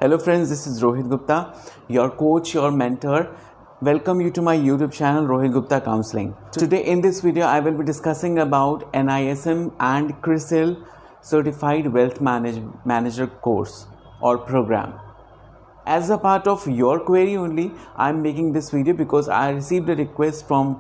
Hello friends, this is Rohit Gupta, your coach, your mentor. Welcome you to my YouTube channel ROHIT GUPTA COUNSELLING. Today in this video I will be discussing about NISM and CRISIL Certified Wealth Manager course or program. As a part of your query only, I am making this video because I received a request from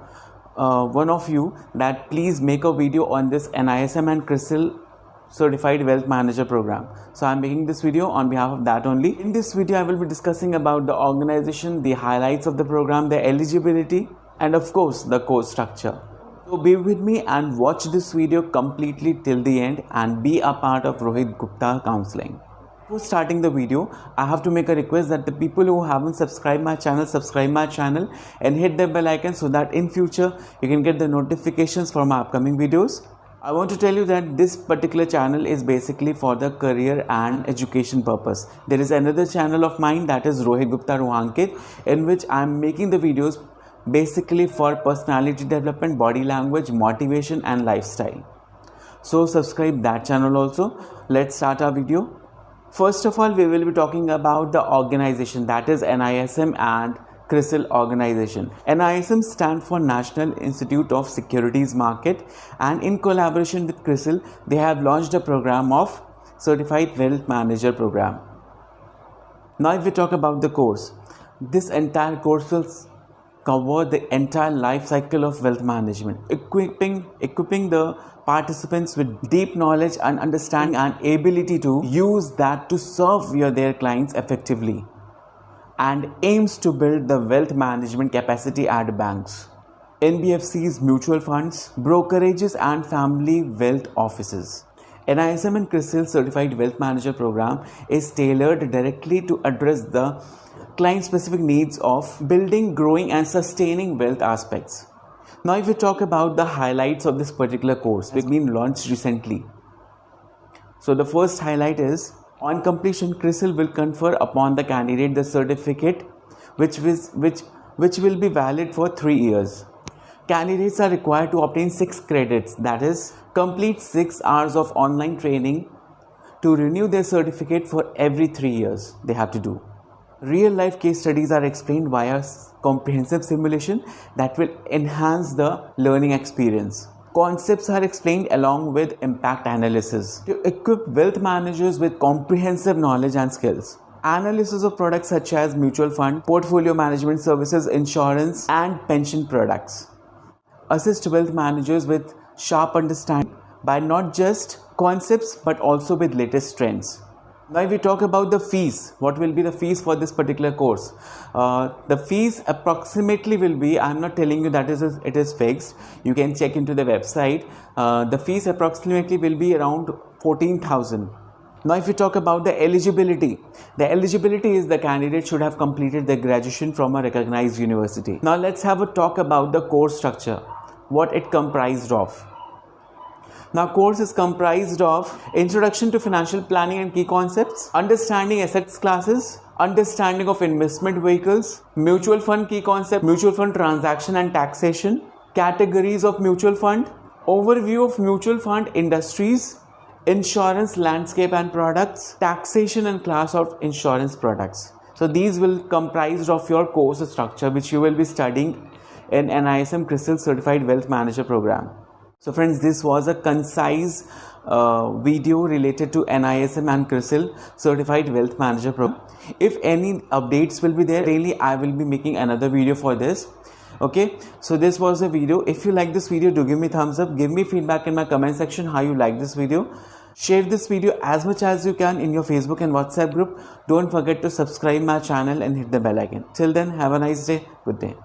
one of you that please make a video on this NISM and CRISIL Certified Wealth Manager program. So I'm making this video on behalf of that only. In this video I will be discussing about the organization, the highlights of the program, the eligibility, and of course the course structure. So be with me and watch this video completely till the end and be a part of ROHIT GUPTA Counselling. Before starting the video, I have to make a request that the people who haven't subscribed my channel, subscribe my channel and hit the bell icon so that in future you can get the notifications for my upcoming videos. I want to tell you that this particular channel is basically for the career and education purpose. There is another channel of mine, that is ROHIT GUPTA Ruhankit, in which I am making the videos basically for personality development, body language, motivation and lifestyle. So subscribe that channel also. Let's start our video. First of all, we will be talking about the organization, that is NISM and CRISIL organization. NISM stands for National Institute of Securities Market, and in collaboration with CRISIL, they have launched a program of Certified Wealth Manager program. Now if we talk about the course, this entire course will cover the entire life cycle of wealth management, equipping the participants with deep knowledge and understanding and ability to use that to serve their clients effectively, and aims to build the wealth management capacity at banks, NBFCs, mutual funds, brokerages and family wealth offices. NISM and CRISIL Certified Wealth Manager program is tailored directly to address the client-specific needs of building, growing and sustaining wealth aspects. Now if we talk about the highlights of this particular course, which has been launched recently. So the first highlight is, on completion, CRISIL will confer upon the candidate the certificate which will be valid for 3 years. Candidates are required to obtain 6 credits, that is, complete 6 hours of online training to renew their certificate for every 3 years they have to do. Real life case studies are explained via comprehensive simulation that will enhance the learning experience. Concepts are explained along with impact analysis to equip wealth managers with comprehensive knowledge and skills. Analysis of products such as mutual fund, portfolio management services, insurance and pension products. Assist wealth managers with sharp understanding by not just concepts but also with latest trends. Now if we talk about the fees, what will be the fees for this particular course? The fees approximately will be, I am not telling you that it is fixed, you can check into the website. The fees approximately will be around 14,000. Now if we talk about the eligibility is the candidate should have completed their graduation from a recognized university. Now let's have a talk about the course structure, what it comprised of. Now course is comprised of Introduction to Financial Planning and Key Concepts, Understanding Assets Classes, Understanding of Investment Vehicles, Mutual Fund Key Concept, Mutual Fund Transaction and Taxation, Categories of Mutual Fund, Overview of Mutual Fund Industries, Insurance Landscape and Products, Taxation and Class of Insurance Products. So these will comprise of your course structure which you will be studying in NISM CRISIL Certified Wealth Manager program. So friends, this was a concise video related to NISM and CRISIL Certified Wealth Manager program. If any updates will be there, really I will be making another video for this. Okay, so this was a video. If you like this video, do give me thumbs up, give me feedback in my comment section how you like this video. Share this video as much as you can in your Facebook and WhatsApp group. Don't forget to subscribe my channel and hit the bell icon. Till then, have a nice day. Good day.